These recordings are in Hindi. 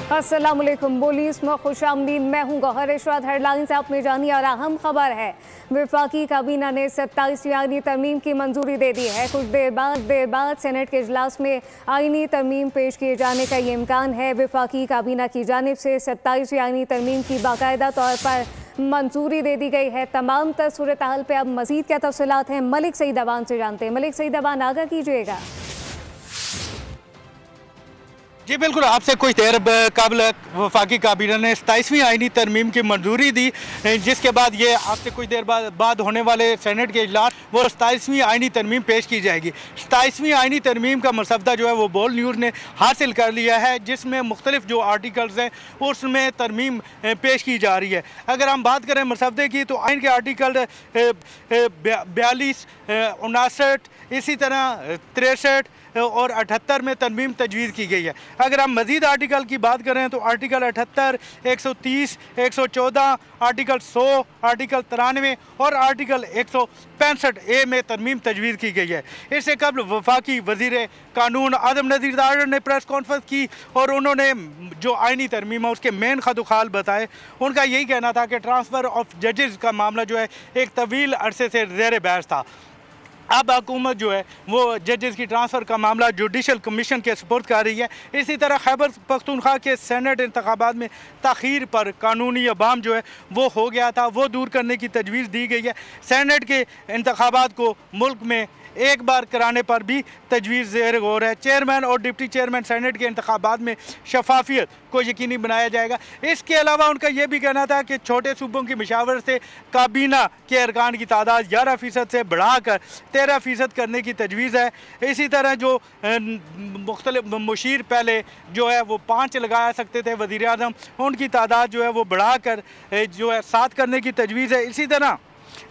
अस्सलाम वालेकुम। बोलीस में खुशामदीद। मैं हूँ गौहर इशरात। हेडलाइंस आपने जानी और अहम खबर है, वफाकी काबीना ने 27वीं आईनी तरमीम की मंजूरी दे दी है। कुछ देर बाद सेनेट के इजलास में आईनी तरमीम पेश किए जाने का ये इम्कान है। वफाकी काबीना की जानिब से 27वीं आईनी तरमीम की बाकायदा तौर पर मंजूरी दे दी गई है। तमाम सूरत हाल पे अब मजीद क्या तफसीलात हैं, मलिक सईद अबान से जानते हैं। मलिक सईद अबान, आगाह कीजिएगा। जी बिल्कुल, आपसे कुछ देर कबल वफाकी काबीना ने 27वीं आईनी तरमीम की मंजूरी दी, जिसके बाद ये आपसे कुछ देर बाद होने वाले सेनेट के इजलास वो 27वीं आईनी तरमीम पेश की जाएगी। 27वीं आईनी तरमीम का मसवदा जो है वो बोल न्यूज़ ने हासिल कर लिया है, जिसमें मुख्तलिफ जो आर्टिकल्स हैं उसमें तरमीम पेश की जा रही है। अगर हम बात करें मसवदे की तो आइन के आर्टिकल 42, 59, इसी तरह 63 और 78 में तरमीम तजवीज़ की गई है। अगर हम मज़ीद आर्टिकल की बात करें तो आर्टिकल 78, 130, 114, आर्टिकल 100, आर्टिकल 93 और आर्टिकल 165A में तरमीम तजवीज़ की गई है। इससे कबल वफाकी वज़ीर कानून आदम नज़ीर दार ने प्रेस कॉन्फ्रेंस की और उन्होंने जो आइनी तरमीम है उसके मेन खदुखाल बताए। उनका यही कहना था कि ट्रांसफ़र ऑफ जजेस का मामला जो है एक तवील अरसे से ज़ेर बहस था। अब हुकूमत जो है वो जजेस की ट्रांसफ़र का मामला जुडिशल कमीशन के सुपुर्द कर रही है। इसी तरह खैबर पख्तूनख्वा के सेनेट इंतखाबात में ताख़ीर पर कानूनी अबाम जो है वो हो गया था, वो दूर करने की तजवीज़ दी गई है। सेनेट के इंतखाबात को मुल्क में एक बार कराने पर भी तजवीज़ ज़ेर गौर है। चेयरमैन और डिप्टी चेयरमैन सेनेट के इंतखाबात में शफाफियत को यकीनी बनाया जाएगा। इसके अलावा उनका यह भी कहना था कि छोटे सूबों की मशावरत से काबीना के अरकान की तादाद 11% से बढ़ाकर 13% करने की तजवीज़ है। इसी तरह जो मुख्तलिफ मुशीर पहले जो है वो 5 लगाया सकते थे वज़ीर आज़म, उनकी तादाद जो है वो बढ़ाकर जो है 7 करने की तजवीज़ है। इसी तरह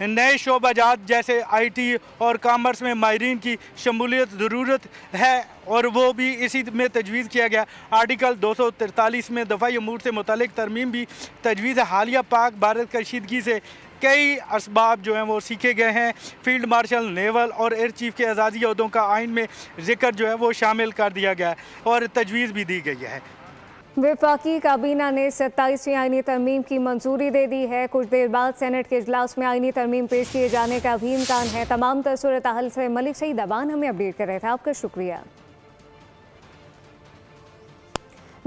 नए शोबाजात जैसे IT और कॉमर्स में माहिरीन की शमूलियत ज़रूरत है और वो भी इसी में तजवीज़ किया गया। आर्टिकल 243 में दफ़ाई अमूर से मुतालिक तरमीम भी तजवीज़ है। हालिया पाक भारत कशीदगी से कई असबाब जो हैं वो सीखे गए हैं। फील्ड मार्शल, नेवल और एयर चीफ के आज़ादी अहदों का आइन में जिक्र जो है वो शामिल कर दिया गया है और तजवीज़ भी दी गई है। वफाकी काबीना ने 27वीं आईनी तरमीम की मंजूरी दे दी है। कुछ देर बाद सेनेट के इजलास में आईनी तरमीम पेश किए जाने का भी इम्कान है। तमाम सूरत हाल से मलिक सईद अबान हमें अपडेट कर रहे थे, आपका शुक्रिया।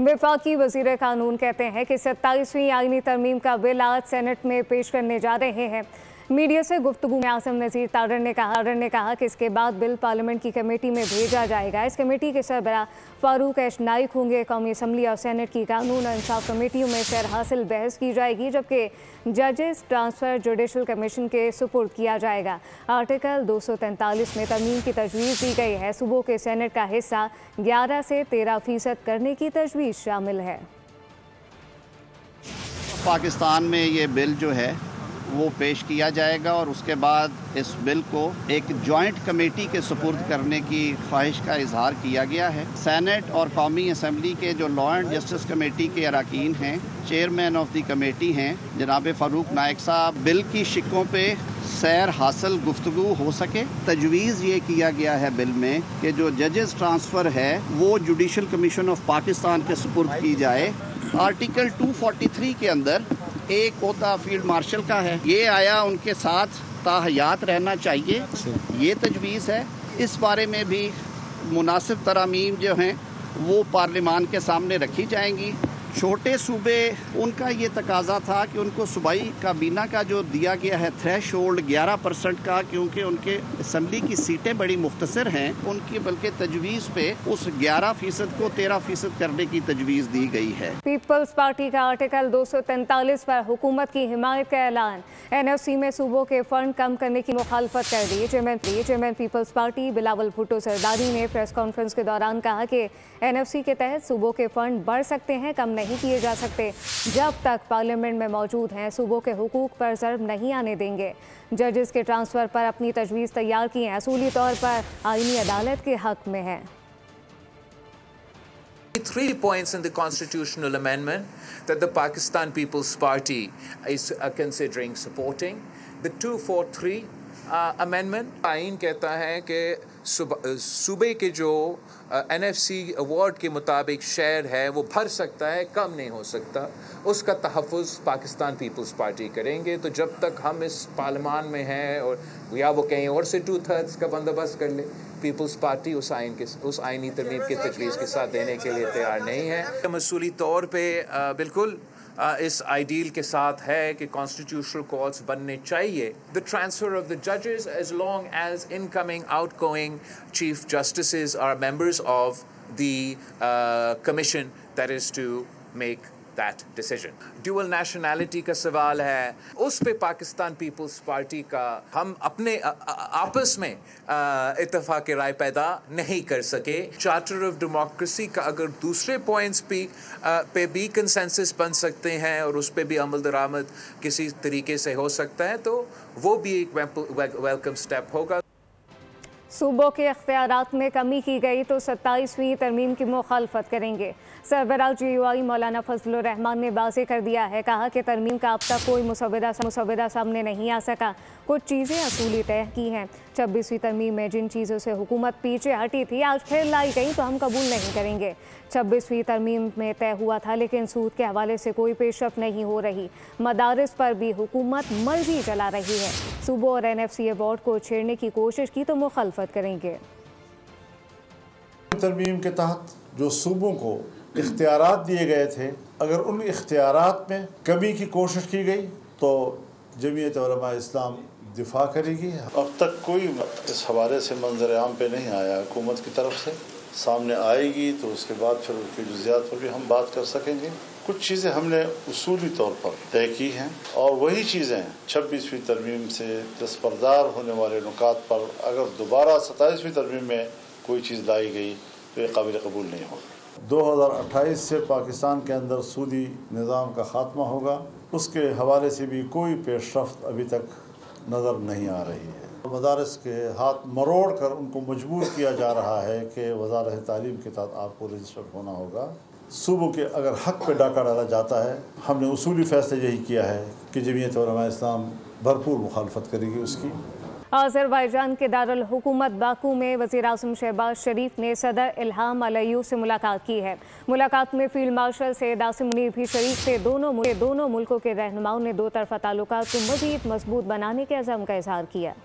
वफाकी वज़ीर कानून कहते हैं कि 27वीं आईनी तरमीम का बिल आज सेनेट में पेश करने जा रहे हैं। मीडिया से गुफ्तगू में आसिम नज़ीर तारड़ ने कहा कि इसके बाद बिल पार्लियामेंट की कमेटी में भेजा जाएगा। इस कमेटी के सरबराह फारूक एश नाइक होंगे। कौमी असम्बली और सेनेट की कानून और इंसाफ कमेटियों में सैर हासिल बहस की जाएगी, जबकि जजेस ट्रांसफ़र जुडिशल कमीशन के सुपुर्द किया जाएगा। आर्टिकल 243 में तरमीम की तजवीज़ दी गई है। सूबों के सेनेट का हिस्सा 11 से 13% करने की तजवीज़ शामिल है। पाकिस्तान में ये बिल जो है वो पेश किया जाएगा और उसके बाद इस बिल को एक जॉइंट कमेटी के सुपुर्द करने की ख्वाहिश का इजहार किया गया है। सेनेट और कौमी असम्बली के जो लॉ एंड जस्टिस कमेटी के अरकान हैं, चेयरमैन ऑफ द कमेटी हैं जनाब फ़ारूक नाइक साहब, बिल की शिकों पे सैर हासिल गुफ्तगू हो सके। तजवीज़ ये किया गया है बिल में कि जो जजेस ट्रांसफ़र है वो जुडिशल कमीशन ऑफ पाकिस्तान के सुपुर्द की जाए। आर्टिकल 243 के अंदर एक ओहदा फील्ड मार्शल का है, ये आया उनके साथ ताहयात रहना चाहिए, ये तजवीज़ है। इस बारे में भी मुनासिब तरामीम जो हैं वो पार्लिमान के सामने रखी जाएंगी। छोटे सूबे, उनका ये तकाजा था कि उनको सूबाई काबीना का जो दिया गया है थ्रेश होल्ड 11% का, क्योंकि उनके असम्बली की सीटें बड़ी मुख्तसर हैं, उनकी बल्कि तजवीज़ पे उस 11% को 13% करने की तजवीज़ दी गई है। पीपल्स पार्टी का आर्टिकल 243 पर हुकूमत की हिमायत का ऐलान। NFC में सूबों के फंड कम करने की मुखालफत कर दी। Chairman peoples party Bilawal Bhutto Zardari ने प्रेस कॉन्फ्रेंस के दौरान कहा कि NFC के तहत सूबों के फंड बढ़ सकते हैं, कम नहीं किए जा सकते। जब तक पार्लियामेंट में मौजूद हैं सूबों के हुकूक पर ज़र्ब नहीं आने देंगे। जजेस के ट्रांसफ़र पर अपनी तजवीज़ तैयार की है, असूली तौर पर आईनी अदालत के हक में है। 3 points in the constitutional amendment that the Pakistan People's Party is considering supporting. The 243 amendment आइन कहता है कि सूबे के जो NFC अवार्ड के मुताबिक शेयर है वो भर सकता है, कम नहीं हो सकता। उसका तहफ़्फ़ुज़ पाकिस्तान पीपल्स पार्टी करेंगे। तो जब तक हम इस पार्लिमान में हैं और या वो कहीं और से 2/3 का बंदोबस्त कर ले, पीपल्स पार्टी उस आइनी तरमीम के तजवीज़ के साथ देने के लिए तैयार नहीं है। मसूली तौर पर बिल्कुल इस आइडियल के साथ है कि कॉन्स्टिट्यूशनल कोर्ट्स बनने चाहिए। द ट्रांसफ़र ऑफ द जजेस as long as incoming outgoing chief justices are members of the commission that is to make that decision. Dual nationality का सवाल है, उस पे पाकिस्तान पीपल्स पार्टी का हम अपने आपस में इत्तेफाक राय पैदा नहीं कर सके। चार्टर ऑफ डेमोक्रेसी का अगर दूसरे पॉइंट्स पे भी कंसेंसस बन सकते हैं और उस पे भी अमल दरामद किसी तरीके से हो सकता है तो वो भी एक वेलकम स्टेप होगा। सूबों के इख्तियारात में कमी की गई तो 27वीं तरमीम की मुखालफत करेंगे। सरबराह GUI मौलाना फजलुर रहमान ने वाज़ेह कर दिया है, कहा कि तरमीम का अब तक कोई मुसवदा सामने नहीं आ सका। कुछ चीज़ें असूली तय की हैं। 26वीं तरमीम में जिन चीज़ों से हुकूमत पीछे हटी थी आज फिर लाई गई तो हम कबूल नहीं करेंगे। 26वीं तरमीम में तय हुआ था लेकिन सूद के हवाले से कोई पेशरफ नहीं हो रही। मदारिस पर भी हुकूमत मर्जी चला रही है। सूबों और NFC अवार्ड को छेड़ने की कोशिश की तो मुखालफत करेंगे। तरमीम के तहत जो सूबों को इख्तियारात दिए गए थे, अगर उन इख्तियारात में कमी की कोशिश की गई तो जमीयत उलमा इस्लाम दिफा करेगी। अब तक कोई इस हवाले से मंजर आम पे नहीं आया हुकूमत की तरफ से, सामने आएगी तो उसके बाद फिर उसकी जुज़ियात पर भी हम बात कर सकेंगे। कुछ चीज़ें हमने उसूली तौर पर तय की हैं और वही चीज़ें 26वीं तरमीम से दस्तबरदार होने वाले नुकात पर अगर दोबारा 27वीं तरमीम में कोई चीज़ लाई गई तो ये काबिल कबूल नहीं होगी। 2028 से पाकिस्तान के अंदर सूदी निज़ाम का ख़ात्मा होगा, उसके हवाले से भी कोई पेशरफ्त अभी तक नज़र नहीं आ रही है। मदारस के हाथ मरोड़ कर उनको मजबूर किया जा रहा है कि वज़ारत तालीम के तहत आपको रजिस्टर्ड होना होगा। सूबों के अगर हक़ पे डाका डाला जाता है, हमने उसूली फ़ैसला यही किया है कि जमीयत उलमा इस्लाम भरपूर मुखालफत करेगी उसकी। अज़रबैजान के दारुल हुकूमत बाकू में वज़ीर-ए-आज़म शहबाज शरीफ ने सदर इल्हाम अलियव से मुलाकात की है। मुलाकात में फील्ड मार्शल सैयद आसिम मुनीर भी शरीफ से दोनों मुल्कों के रहनुमाओं ने दो तरफ़ा ताल्लुकात को मज़ीद मजबूत बनाने के अज़म का इज़हार किया।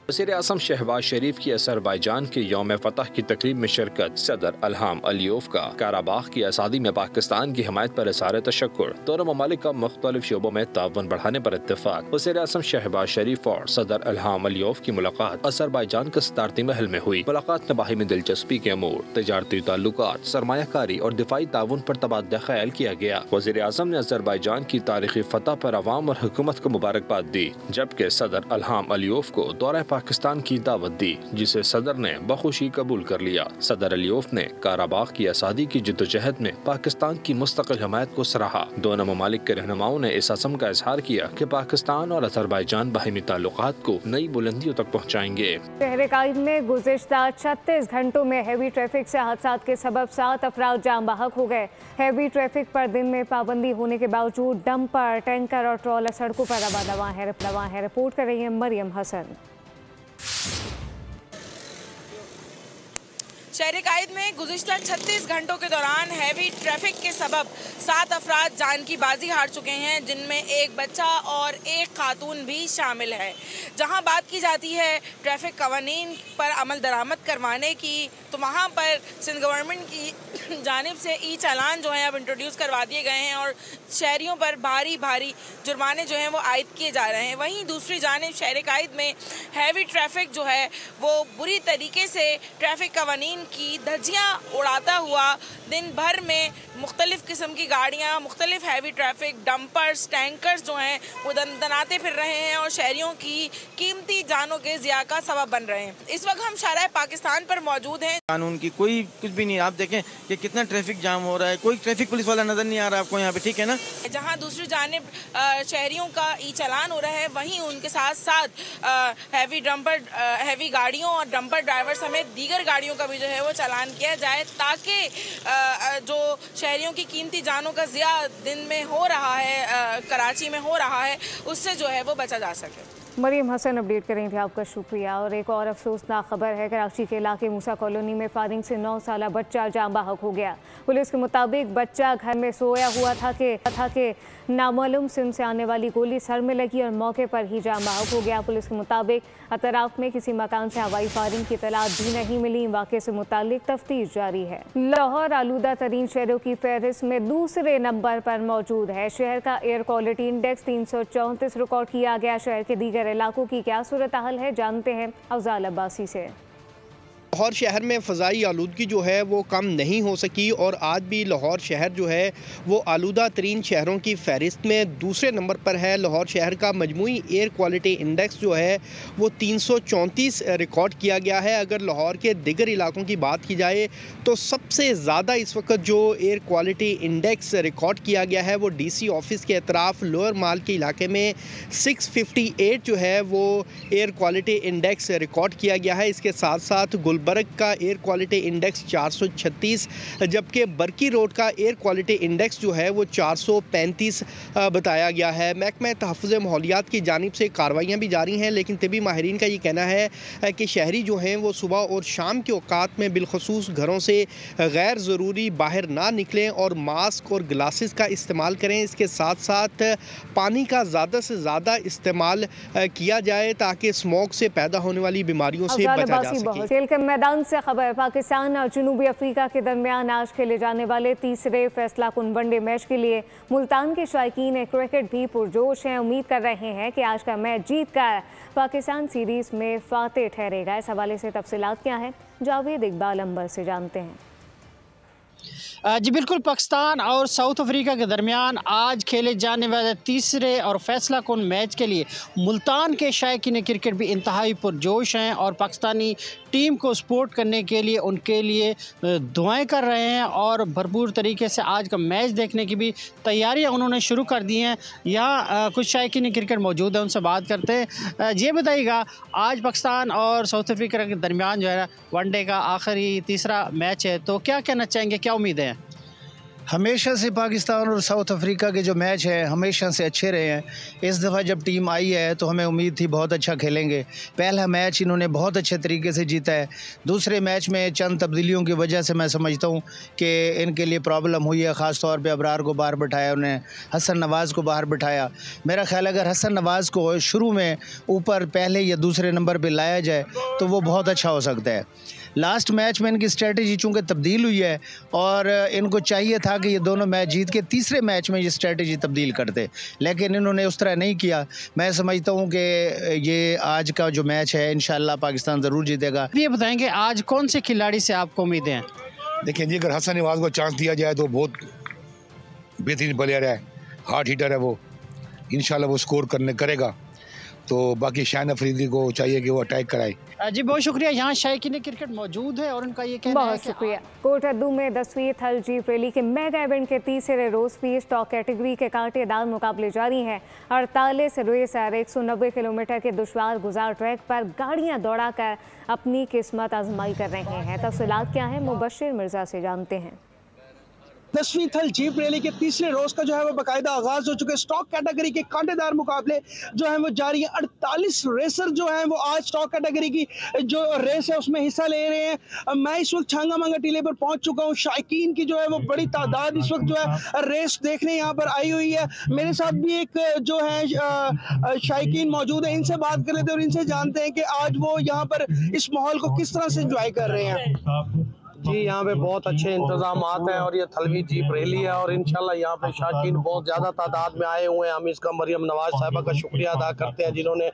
वज़ीर-ए-आज़म शहबाज शरीफ की अज़रबैजान के यौम फतह की तकरीब में शिरकत, सदर इल्हाम अलियव का काराबाख की आज़ादी में पाकिस्तान की हिमायत पर इज़हार तशक्कुर, दोनों ममालिक का मुख्तलिफ शोबों में ताउन बढ़ाने पर इत्तेफाक। वज़ीर-ए-आज़म शहबाज शरीफ और सदर इल्हाम अलियव की मुलाकात अज़रबैजान के सदारती महल में हुई। मुलाकात में बाहिमी दिलचस्पी के अमूर, तजारती ताल्लुकात, सरमायाकारी और दिफाई ताउन पर तबादला ख्याल किया गया। वज़ीर-ए-आज़म ने अज़रबैजान की तारीखी फतह पर अवाम और हुकूमत को मुबारकबाद दी, जबकि सदर इल्हाम अलियव को दौरा पाकिस्तान की दावत दी, जिसे सदर ने बखुशी कबूल कर लिया। सदर अलियव ने काराबाख की आज़ादी की जिद्दोजहद में पाकिस्तान की मुस्तकिल हिमायत को सराहा। दोनों ममालिक के रहनुमाओं ने इस अज़म का इज़हार किया कि पाकिस्तान और अज़रबैजान बाहिमी ताल्लुकात को नई बुलंदियों तक पहुँचाएंगे। शहर कायद में गुज़िश्ता 36 घंटों में हैवी ट्रैफिक से हादसात के सबब 7 अफराद जान बहक हो गए। हैवी ट्रैफिक पर दिन में पाबंदी होने के बावजूद डंपर, टैंकर और ट्रॉलर सड़कों पर रवा है। रिपोर्ट कर रही है मरियम हसन। शहर कायद में गुज़िश्ता 36 घंटों के दौरान हैवी ट्रैफिक के सबब 7 अफराद जान की बाजी हार चुके हैं, जिनमें एक बच्चा और एक खातून भी शामिल है। जहां बात की जाती है ट्रैफिक कवानीन पर अमल दरामद करवाने की, तो वहां पर सिंध गवर्नमेंट की जानिब से ई चालान जो हैं अब इंट्रोड्यूस करवा दिए गए हैं और शहरियों पर भारी जुर्माने जो हैं वो आयद किए जा रहे हैं। वहीं दूसरी जानिब शहर कायद में हैवी ट्रैफिक जो है वो बुरी तरीके से ट्रैफिक कवानीन की धज्जियाँ उड़ाता हुआ दिन भर में मुख्तलिफ किस्म की गाड़ियाँ, मुख्तलिफ हैवी ट्रैफिक, डंपर्स, टैंकर्स जो हैं वो दनाते फिर रहे हैं और शहरियों की कीमती जानों के ज़िया का सबब बन रहे हैं। इस वक्त हम शाहराह पाकिस्तान पर मौजूद हैं। कानून की कोई कुछ भी नहीं, आप देखें कि कितना ट्रैफिक जाम हो रहा है, कोई ट्रैफिक पुलिस वाला नजर नहीं आ रहा आपको यहाँ पे, ठीक है ना। जहाँ दूसरी जानिब शहरियों का ई चालान हो रहा है, वहीं उनके साथ साथ हैवी गाड़ियों और डंपर ड्राइवर समेत दीगर गाड़ियों का भी जो है वो चालान किया जाए, ताकि जो शहरियों की कीमती जानों का ज़िया दिन में हो रहा है, कराची में हो रहा है, उससे जो है वो बचा जा सके। मरीम हसन अपडेट करें थे, आपका शुक्रिया। और एक और अफसोसनाक खबर है, कराची के इलाके मूसा कॉलोनी में फायरिंग से 9 साला बच्चा जान बहक हो गया। पुलिस के मुताबिक बच्चा घर में सोया हुआ था कि नामालूम सिम से आने वाली गोली सर में लगी और मौके पर ही जान बहक हो गया। पुलिस के मुताबिक अतराफ में किसी मकान से हवाई फायरिंग की इतला भी नहीं मिली। वाक़े से मुतालिक तफ्तीश जारी है। लाहौर आलूदा तरीन शहरों की फहरिस्त में दूसरे नंबर पर मौजूद है। शहर का एयर क्वालिटी इंडेक्स 334 रिकॉर्ड किया गया। शहर के दीगर इलाकों की क्या सूरत हाल है, जानते हैं अफजाल अब्बासी से। लाहौर शहर में फ़ज़ाई आलूदगी जो है वो कम नहीं हो सकी और आज भी लाहौर शहर जो है वो आलूदा तरीन शहरों की फहरिस्त में दूसरे नंबर पर है। लाहौर शहर का मजमूई एयर क्वालिटी इंडेक्स जो है वो 334 रिकॉर्ड किया गया है। अगर लाहौर के दिगर इलाकों की बात की जाए तो सबसे ज़्यादा इस वक्त जो एयर क्वालिटी इंडेक्स रिकॉर्ड किया गया है वो DC ऑफिस के अतराफ़ लोअर माल के इलाके में 658 जो है वो एयर क्वालिटी इंडेक्स रिकॉर्ड किया गया है। इसके साथ साथ गुलबर्ग का एयर क्वालिटी इंडेक्स 436, जबकि बरकी रोड का एयर क्वालिटी इंडेक्स जो है वो 435 बताया गया है। महकमा तहफ़्फ़ुज़ माहौलियात की जानिब से कार्रवाइयाँ भी जारी हैं, लेकिन तिबी माहिरीन का ये कहना है कि शहरी जो हैं वो सुबह और शाम के औकात में बिलखसूस घरों से गैर ज़रूरी बाहर ना निकलें और मास्क और ग्लासेस का इस्तेमाल करें। इसके साथ साथ पानी का ज़्यादा से ज़्यादा इस्तेमाल किया जाए ताकि स्मोक से पैदा होने वाली बीमारियों से बचा जा सके। खेल के मैदान से खबर, पाकिस्तान और जनूबी अफ्रीका के दरमियान आज खेले जाने वाले तीसरे फैसला कुन वनडे मैच के लिए मुल्तान के शायकीन क्रिकेट भी पुरजोश हैं। उम्मीद कर रहे हैं कि आज का मैच जीत कर पाकिस्तान सीरीज में फातेह ठहरेगा। इस हवाले से तफसीलात क्या है, जावेद इकबाल अंबर से जानते हैं। जी बिल्कुल, पाकिस्तान और साउथ अफ्रीका के दरमियान आज खेले जाने वाले तीसरे और फैसला कुन मैच के लिए मुल्तान के शायकीन क्रिकेट भी इंतहाई पुरजोश हैं और पाकिस्तानी टीम को सपोर्ट करने के लिए उनके लिए दुआएं कर रहे हैं और भरपूर तरीके से आज का मैच देखने की भी तैयारियां उन्होंने शुरू कर दी हैं। यहाँ कुछ शायकीन क्रिकेट मौजूद है, उनसे बात करते हैं। ये बताइएगा, आज पाकिस्तान और साउथ अफ्रीका के दरमियान जो है वनडे का आखिरी तीसरा मैच है, तो क्या कहना चाहेंगे, क्या उम्मीदें हैं? हमेशा से पाकिस्तान और साउथ अफ्रीका के जो मैच हैं हमेशा से अच्छे रहे हैं। इस दफ़ा जब टीम आई है तो हमें उम्मीद थी बहुत अच्छा खेलेंगे। पहला मैच इन्होंने बहुत अच्छे तरीके से जीता है। दूसरे मैच में चंद तब्दीलियों की वजह से मैं समझता हूँ कि इनके लिए प्रॉब्लम हुई है। ख़ास तौर पे अबरार को बाहर बिठाया, उन्हें हसन नवाज़ को बाहर बिठाया। मेरा ख्याल अगर हसन नवाज़ को शुरू में ऊपर पहले या दूसरे नंबर पर लाया जाए तो वो बहुत अच्छा हो सकता है। लास्ट मैच में इनकी स्ट्रेटजी चूँकि तब्दील हुई है और इनको चाहिए था कि ये दोनों मैच जीत के तीसरे मैच में ये स्ट्रेटजी तब्दील करते, लेकिन इन्होंने उस तरह नहीं किया। मैं समझता हूँ कि ये आज का जो मैच है इंशाल्लाह पाकिस्तान ज़रूर जीतेगा। ये बताएंगे आज कौन से खिलाड़ी से आपको उम्मीदें हैं? देखिए जी, अगर हसन नवाज़ को चांस दिया जाए तो बहुत बेहतरीन प्लेयर है, हार्ड हिटर है वो, इंशाल्लाह वो स्कोर करेगा। तो बाकी शान अफरीदी को चाहिए कि वो अटैक कराए। जी बहुत शुक्रिया। यहाँ शायकीन क्रिकेट मौजूद है और उनका ये कहना है। बहुत शुक्रिया। कोटअद्दू में 10वीं थल जीप रैली के मेगा इवेंट के तीसरे रोज भी स्टॉक कैटेगरी के कांटेदार मुकाबले जारी हैं। 48 रेसर 190 किलोमीटर के दुश्वार गुजार ट्रैक पर गाड़ियां दौड़ाकर अपनी किस्मत आजमाई कर रहे हैं। तफसीलात क्या है, मुबशिर मिर्जा से जानते हैं। 10वीं थल जीप रैली के तीसरे रोज का जो है वो बाकायदा आगाज हो चुके। स्टॉक कैटेगरी के कांटेदार मुकाबले जो है वो जारी है। 48 रेसर जो हैं वो आज स्टॉक कैटेगरी की जो रेस है उसमें हिस्सा ले रहे हैं। मैं इस वक्त छांगा मांगा टीले पर पहुंच चुका हूं। शायकीन की जो है वो बड़ी तादाद इस वक्त जो है रेस देखने यहाँ पर आई हुई है। मेरे साथ भी एक जो है शायकीन मौजूद है, इनसे बात कर लेते हैं और इनसे जानते हैं कि आज वो यहाँ पर इस माहौल को किस तरह से एंजॉय कर रहे हैं। जी, यहाँ पे बहुत अच्छे इंतजामात हैं और ये थलवी जीप रैली है और इंशाल्लाह यहाँ पे शायकीन बहुत ज़्यादा तादाद में आए हुए हैं। हम इसका मरियम नवाज साहिबा का शुक्रिया अदा करते हैं जिन्होंने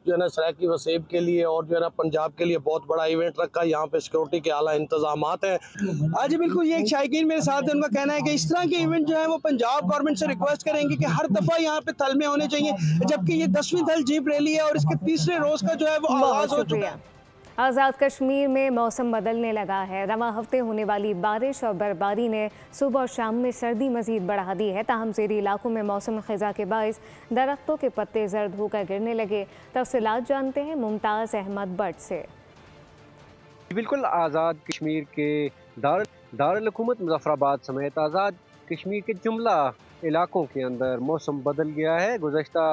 जो है ना सराकी वसेब के लिए और जो है ना पंजाब के लिए बहुत बड़ा इवेंट रखा। यहाँ पे सिक्योरिटी के आला इंतजामात हैं। आज बिल्कुल ये एक शायकीन मेरे साथ है, उनका कहना है कि इस तरह के इवेंट जो है वो पंजाब गवर्नमेंट से रिक्वेस्ट करेंगे कि हर दफ़ा यहाँ पे थल में होने चाहिए, जबकि ये 10वीं थल जीप रैली है और इसके तीसरे रोज का जो है वो आगाज हो चुका है। आज़ाद कश्मीर में मौसम बदलने लगा है। रवां हफ्ते होने वाली बारिश और बर्फबारी ने सुबह और शाम में सर्दी मजीद बढ़ा दी है। ताहम ज़ेरी इलाकों में मौसम ख़िज़ा के बायस दरख्तों के पत्ते जर्द होकर गिरने लगे। तफसीलात जानते हैं मुमताज़ अहमद बट से। बिल्कुल, आज़ाद कश्मीर के दारुल दारुल हुकूमत मुज़फ़्फ़राबाद समेत आज़ाद कश्मीर के जुमला इलाकों के अंदर मौसम बदल गया है। गुज़श्ता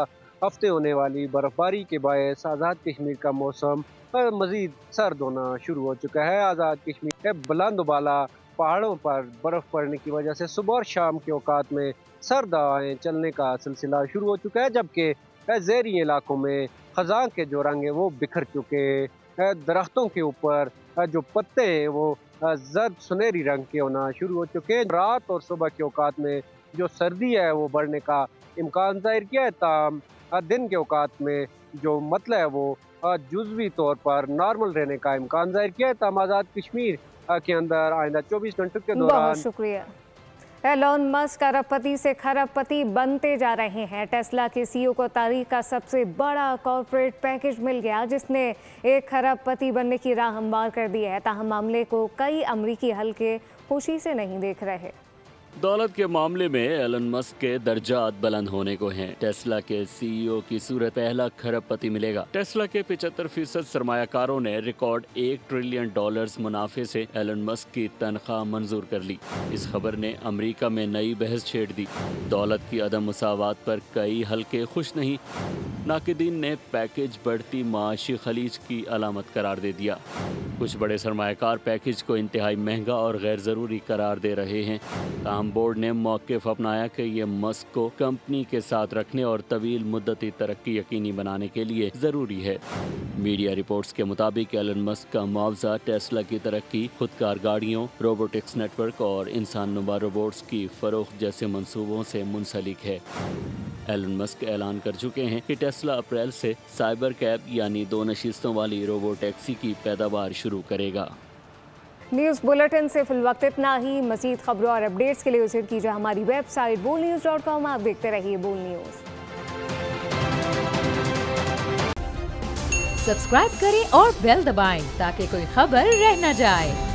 हफ्ते होने वाली बर्फ़बारी के बायस आज़ाद कश्मीर का मौसम मज़ीद सर्द होना शुरू हो चुका है। आज़ाद कश्मीर के बुलंदबाला पहाड़ों पर बर्फ़ पड़ने की वजह से सुबह और शाम के औकात में सर्द हवाएँ चलने का सिलसिला शुरू हो चुका है, जबकि ज़ेरी इलाकों में ख़ज़ां के जो रंग है वो बिखर चुके। दरख्तों के ऊपर जो पत्ते हैं वो जर्द सुनहरी रंग के होना शुरू हो चुके हैं। रात और सुबह के औकात में जो सर्दी है वो बढ़ने का इम्कान जाहिर किया है, ताहम दिन के औकात में जो मतला है वो जुज़वी तौर पर नॉर्मल रहने का इम्कान जाहिर किया है। ताहम आज़ाद कश्मीर के अंदर आइंदा 24 घंटों के दौरान। बहुत शुक्रिया। एलोन मस्क अरबपति से खरबपति बनते जा रहे हैं। टेस्ला के सीईओ को तारीख का सबसे बड़ा कॉर्पोरेट पैकेज मिल गया, जिसने एक खरबपति बनने की राह हमवार कर दी है। ताहम मामले को कई अमरीकी हल्के खुशी से नहीं देख रहे। दौलत के मामले में एलन मस्क के दर्जात बुलंद होने को हैं। टेस्ला के सीईओ की सूरत पहला खरबपति मिलेगा। टेस्ला के 75% सरमायाकारों ने रिकॉर्ड $1 ट्रिलियन मुनाफे से एलन मस्क की तनख्वाह मंजूर कर ली। इस खबर ने अमेरिका में नई बहस छेड़ दी। दौलत की अदम मुसावात पर कई हल्के खुश नहीं। नाकिदीन ने पैकेज बढ़ती माशी खलीज की अलामत करार दे दिया। कुछ बड़े सरमायाकार पैकेज को इंतहाई महंगा और गैर ज़रूरी करार दे रहे हैं। ताहम बोर्ड ने मौक़िफ़ अपनाया कि ये मस्क को कंपनी के साथ रखने और तवील मुद्दती तरक्की यकीनी बनाने के लिए ज़रूरी है। मीडिया रिपोर्ट्स के मुताबिक एलन मस्क का मुआवजा टेस्ला की तरक्की, खुदकार गाड़ियों, रोबोटिक्स नेटवर्क और इंसान नुमा रोबोट्स की फ़रोख्त जैसे मंसूबों से मुंसलिक है। एलन मस्क ऐलान कर चुके हैं कि टेस्ला अप्रैल से साइबर कैब यानी 2 नशिस्तों वाली रोबो टैक्सी की पैदावार शुरू करेगा। न्यूज़ बुलेटिन से फिलवक्त इतना ही। मज़ीद खबरों और अपडेट्स के लिए विजिट कीजिए हमारी वेबसाइट boldnews.com। आप देखते रहिए बोल्ड न्यूज़। सब्सक्राइब करें और बेल दबाएं ताकि कोई खबर रह न जाए।